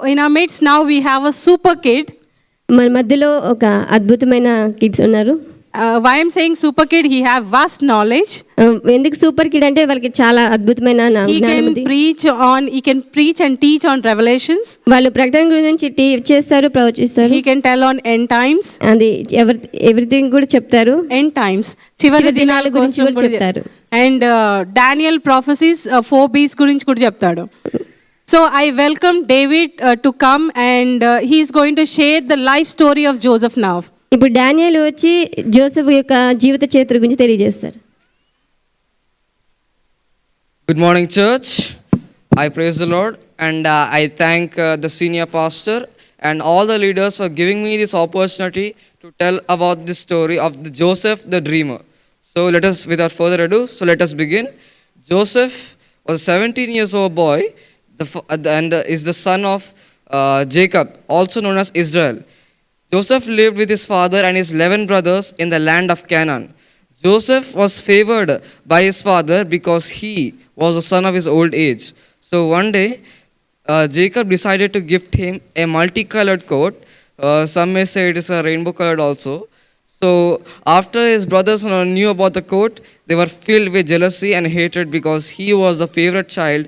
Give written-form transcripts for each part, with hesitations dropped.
In our midst now we have a super kid. మన మధ్యలో ఒక అద్భుతమైన కిడ్స్ ఉన్నారు. Why I'm saying super kid, he have vast knowledge. ఎందుకు super kid అంటే వాళ్ళకి చాలా అద్భుతమైన జ్ఞానం ఉంది. He can preach and teach on revelations. వాళ్ళు ప్రకటన గురించి చేస్తారు, ప్రవచిస్తారు. He can tell on end times. అది ఎవ్రీథింగ్ కూడా చెప్తారు. End times చివరి దినాల గురించి కూడా చెప్తారు. And Daniel prophecies 4B's గురించి కూడా చెప్తాడు. So I welcome David to come and he is going to share the life story of Joseph now. ఇప్పుడు డానియేల్ వచ్చి జోసెఫ్ యొక్క జీవిత చరిత్ర గురించి తెలియజేస్తారు. Good morning, church. I praise the Lord and I thank the senior pastor and all the leaders for giving me this opportunity to tell about this story of the Joseph the dreamer. So let us, without further ado, let us begin. Joseph was a 17 years old boy and is the son of Jacob, also known as Israel. Joseph lived with his father and his 11 brothers in the land of Canaan. Joseph was favored by his father because he was the son of his old age. So one day, Jacob decided to gift him a multicolored coat. Some may say it is a rainbow colored also. So after his brothers knew about the coat, they were filled with jealousy and hatred because he was the favorite child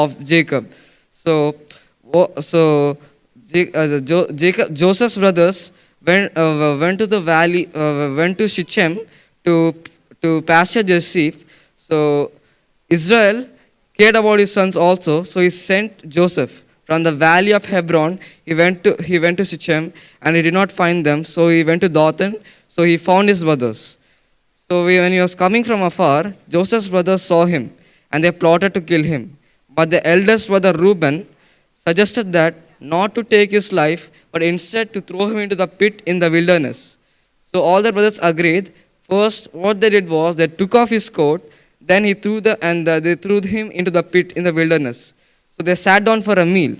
of Jacob. Joseph's brothers went to the valley, went to Shechem to pasture their sheep. So Israel cared about his sons also, so he sent Joseph from the valley of Hebron. He went to Shechem and he did not find them, so he went to Dothan. So he found his brothers. So when he was coming from afar, Joseph's brothers saw him and they plotted to kill him. But the eldest brother Reuben suggested that not to take his life, but instead to throw him into the pit in the wilderness. So all the brothers agreed. First, what they did was they took off his coat, then they threw him into the pit in the wilderness. So they sat down for a meal.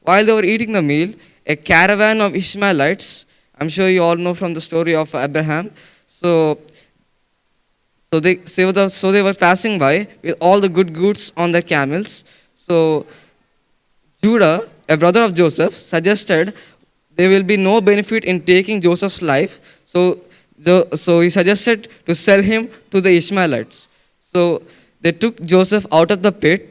While they were eating the meal, a caravan of Ishmaelites, I'm sure you all know from the story of Abraham. So they were passing by with all the good goods on their camels. So Judah, a brother of Joseph, suggested there will be no benefit in taking Joseph's life. So he suggested to sell him to the Ishmaelites. So they took Joseph out of the pit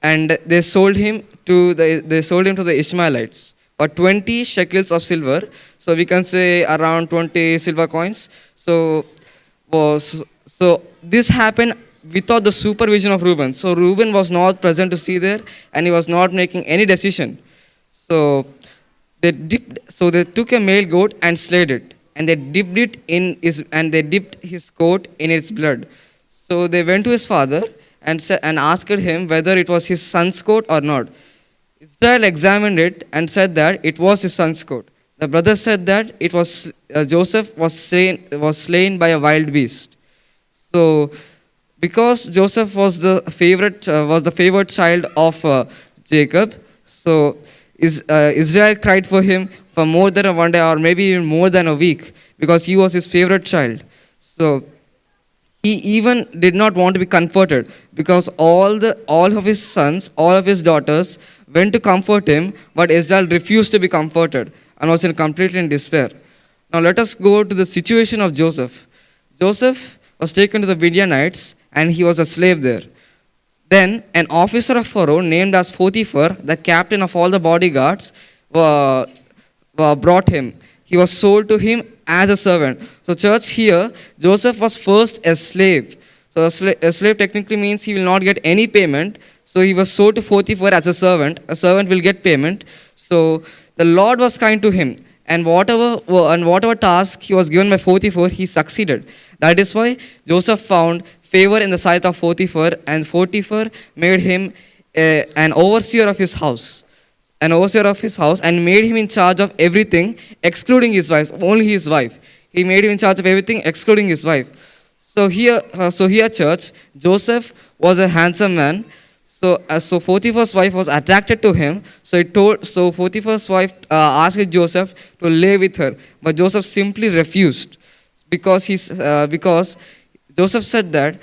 and they sold him to the Ishmaelites for 20 shekels of silver. So we can say around 20 silver coins. So this happened without the supervision of Reuben. So Reuben was not present to see there and he was not making any decision. So they took a male goat and slayed it, and they dipped his coat in its blood. So they went to his father and asked him whether it was his son's coat or not. Israel examined it and said that it was his son's coat. The brother said that it was Joseph was slain by a wild beast. So because Joseph was the favorite child of Jacob, so Israel cried for him for more than one day or maybe even more than a week because he was his favorite child. So he even did not want to be comforted because all of his sons, all of his daughters went to comfort him, but Israel refused to be comforted and was completely in despair. Now let us go to the situation of Joseph. Joseph was taken to the Midianites and he was a slave there. Then an officer of Pharaoh named as Potiphar, the captain of all the bodyguards, brought him. He was sold to him as a servant. So church, here Joseph was first a slave. So a slave technically means he will not get any payment. So he was sold to Potiphar as a servant. A servant will get payment. So the Lord was kind to him, and whatever task he was given by Potiphar, he succeeded. That is why Joseph found favor in the sight of Potiphar, and Potiphar made him an overseer of his house. And made him in charge of everything excluding his wife, only his wife. He made him in charge of everything excluding his wife. So here church, Joseph was a handsome man. So Potiphar's wife was attracted to him. So Potiphar's wife asked Joseph to lay with her, but Joseph simply refused because Joseph said that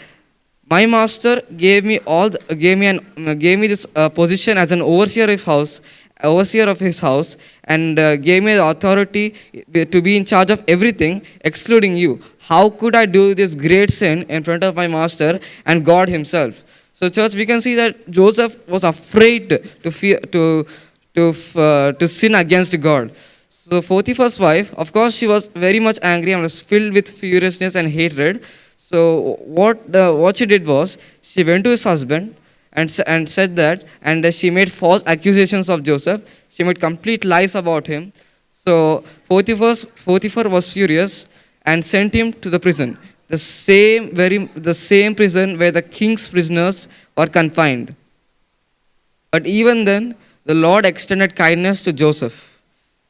My master gave me this position as an overseer of house, overseer of his house, and gave me the authority to be in charge of everything, excluding you. How could I do this great sin in front of my master and God himself? So, church, we can see that Joseph was afraid to fear to sin against God. So Potiphar's wife, of course, she was very much angry and was filled with furiousness and hatred. So what she did was, she went to his husband and said that, and she made false accusations of Joseph. She made complete lies about him. So Potiphar was furious and sent him to the prison, the same prison where the king's prisoners were confined. But even then, the Lord extended kindness to Joseph,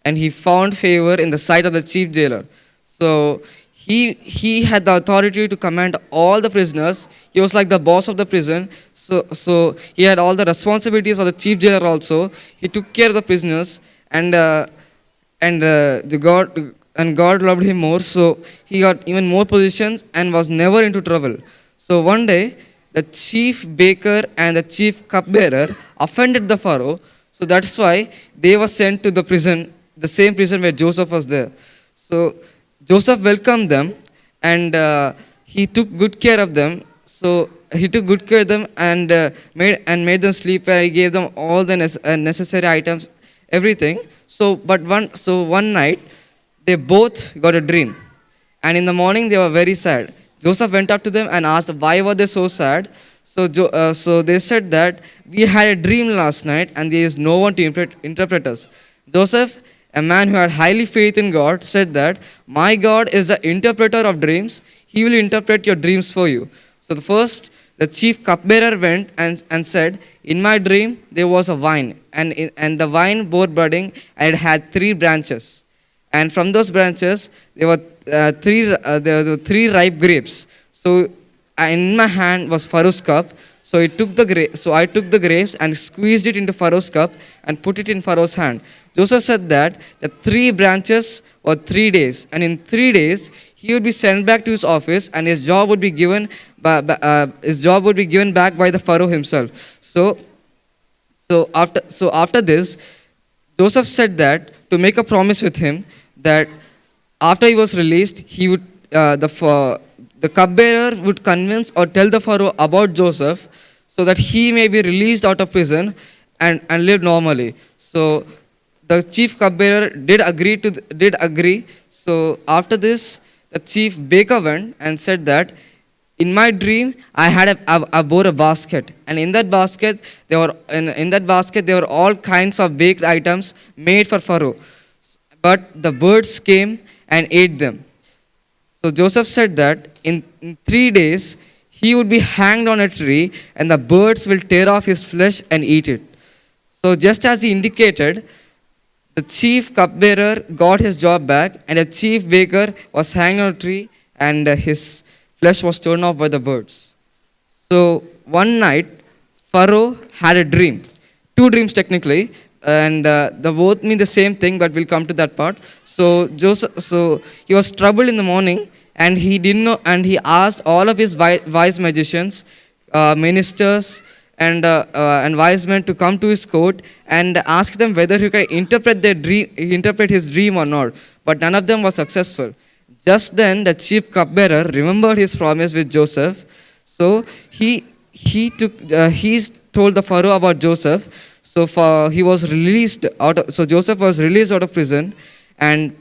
and he found favor in the sight of the chief jailer. So he had the authority to command all the prisoners. He was like the boss of the prison. So he had all the responsibilities of the chief jailer also. He took care of the prisoners, and God loved him more. So he got even more positions and was never into trouble. So one day, the chief baker and the chief cupbearer offended the Pharaoh. So that's why they were sent to the prison, the same prison where Joseph was there. So Joseph welcomed them, and he took good care of them. So he took good care of them and made them sleep where he gave them all the necessary items, everything. So one night they both got a dream, and in the morning they were very sad. Joseph went up to them and asked why were they so sad. So they said that we had a dream last night and there is no one to interpret us. Joseph, a man who had highly faith in God, said that my God is the interpreter of dreams. He will interpret your dreams for you. So the chief cupbearer went and said, in my dream there was a vine, and the vine bore budding, and it had 3 branches. And from those branches there were 3 ripe grapes. So in my hand was Pharaoh's cup. So I took the grapes and squeezed it into Pharaoh's cup and put it in Pharaoh's hand. Joseph said that the 3 branches were 3 days, and in 3 days he would be sent back to his office, and his job would be given back by the Pharaoh himself. So after this, Joseph said that to make a promise with him that after he was released, he would the cupbearer would convince or tell the Pharaoh about Joseph, so that he may be released out of prison and live normally. So the chief cupbearer did agree. So after this, the chief baker went and said that in my dream I bore a basket, and in that basket there were all kinds of baked items made for Pharaoh, but the birds came and ate them. So Joseph said that in 3 days he would be hanged on a tree, and the birds will tear off his flesh and eat it. So just as he indicated, the chief cupbearer got his job back, and the chief baker was hanged on a tree, and his flesh was torn off by the birds. So one night, Pharaoh had a dream, 2 dreams technically, and they both mean the same thing, but we'll come to that part. So he was troubled in the morning, and he didn't know, and he asked all of his wise magicians, ministers, and wise men to come to his court and ask them whether he could interpret his dream or not. But none of them was successful. Just then, the chief cupbearer remembered his promise with Joseph. So he told the Pharaoh about Joseph. So Joseph was released out of prison and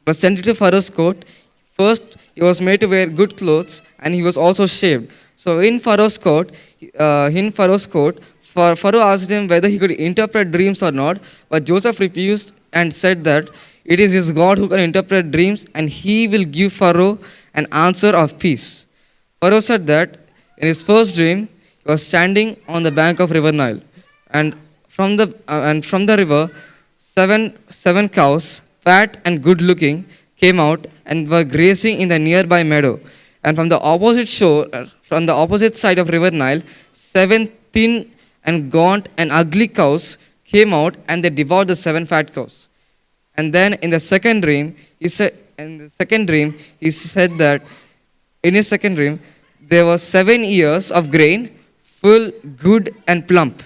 was sent to Pharaoh's court. First, he was made to wear good clothes, and he was also shaved. So in Pharaoh's court, Pharaoh asked him whether he could interpret dreams or not, but Joseph refused and said that it is his God who can interpret dreams, and he will give Pharaoh an answer of peace. Pharaoh said that in his first dream, he was standing on the bank of River Nile, and from the river, seven cows, fat and good-looking, came out and were grazing in the nearby meadow. And from the opposite side of River Nile, 7 thin and gaunt and ugly cows came out, and they devoured the 7 fat cows. And then in his second dream, he said that in his second dream, there were 7 ears of grain, full, good and plump,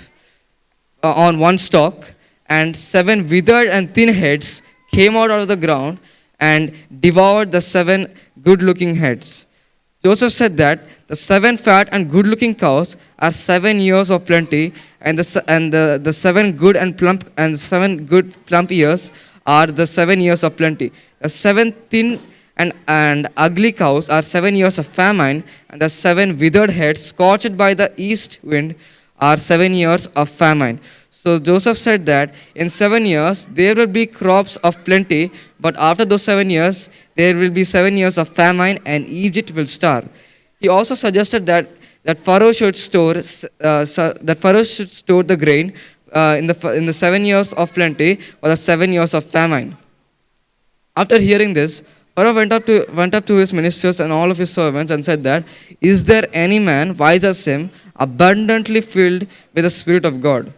on one stalk, and 7 withered and thin heads came out of the ground and devoured the 7 good-looking heads. Joseph said that the 7 fat and good-looking cows are 7 years of plenty, and the 7 good and plump and 7 good plump years are the 7 years of plenty. The 7 thin and ugly cows are 7 years of famine, and the 7 withered heads scorched by the east wind are 7 years of famine. So Joseph said that in 7 years there will be crops of plenty, but after those 7 years there will be 7 years of famine and Egypt will starve. He also suggested that Pharaoh should store the grain in the 7 years of plenty or the 7 years of famine. After hearing this, Pharaoh went up to his ministers and all of his servants and said that, "Is there any man wise as him, abundantly filled with the Spirit of God?"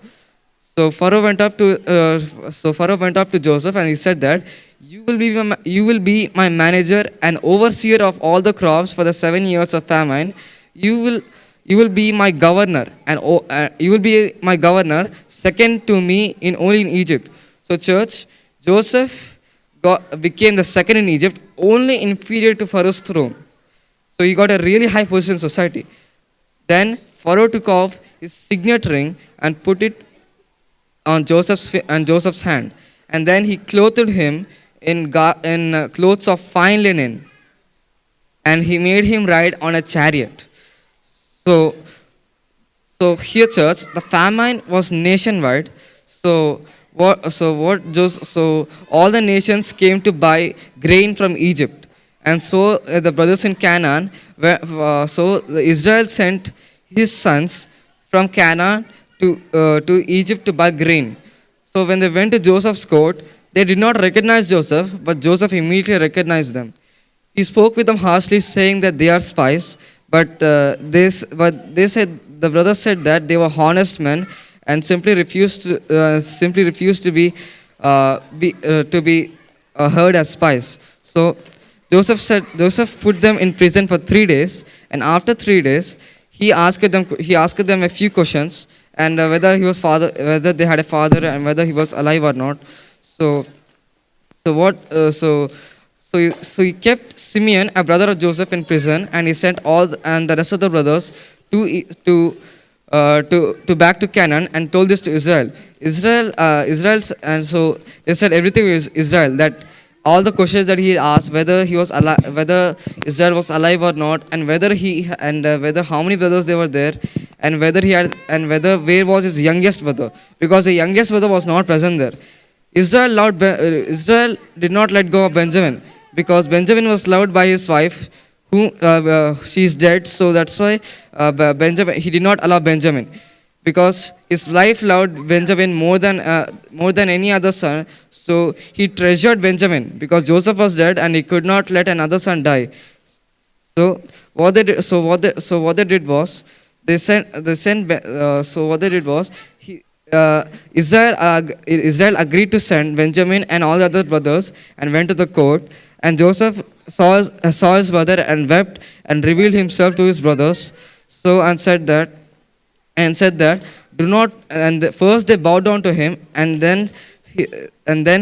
So Pharaoh went up to Joseph and he said that, you will be my manager and overseer of all the crops for the 7 years of famine. You will be my governor, and you will be my governor, second to me only in Egypt. So church, Joseph became the second in Egypt, only inferior to Pharaoh's throne. So he got a really high position in society. Then Pharaoh took off his signet ring and put it on Joseph's hand, and then he clothed him in clothes of fine linen, and he made him ride on a chariot. So here, church, the famine was nationwide. So all the nations came to buy grain from Egypt, and so the brothers in Canaan, Israel sent his sons from Canaan to Egypt to buy grain. So when they went to Joseph's court, they did not recognize Joseph, but Joseph immediately recognized them. He spoke with them harshly, saying that they are spies. But the brothers said that they were honest men and simply refused to be heard as spies. So Joseph put them in prison for 3 days, and after 3 days, he asked them a few questions, and whether they had a father, and whether he was alive or not. So he kept Simeon, a brother of Joseph, in prison, and he sent the rest of the brothers to back to Canaan and told this to Israel. And so they said everything is Israel, that all the questions that he asked, whether Israel was alive or not, and whether how many brothers there were there, and where was his youngest brother, because the youngest brother was not present there. Israel did not let go of Benjamin, because Benjamin was loved by his wife, who she is dead. So that's why he did not allow Benjamin, because his wife loved Benjamin more than any other son. So he treasured Benjamin, because Joseph was dead and he could not let another son die. So what they did was Israel agreed to send Benjamin and all the other brothers and went to the court. And Joseph saw his brother and wept and revealed himself to his brothers. And said that, do not. And first they bowed down to him, and then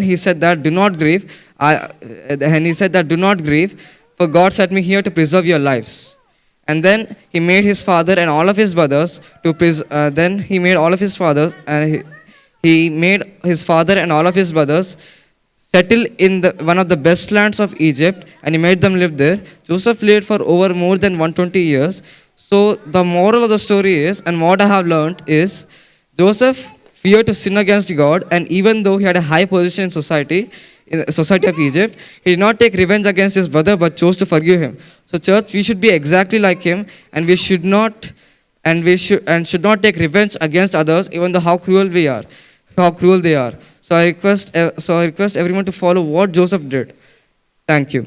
he said that, do not grieve. And he said that, do not grieve, for God sent me here to preserve your lives. And then he made his father and all of his brothers settle in one of the best lands of Egypt, and he made them live there. Joseph lived for over more than 120 years. So the moral of the story is, and what I have learned is, Joseph feared to sin against God, and even though he had a high position in the society of Egypt, he did not take revenge against his brother, but chose to forgive him. So church, we should be exactly like him, and we should not take revenge against others, even though how cruel they are. So I request everyone to follow what Joseph did. Thank you.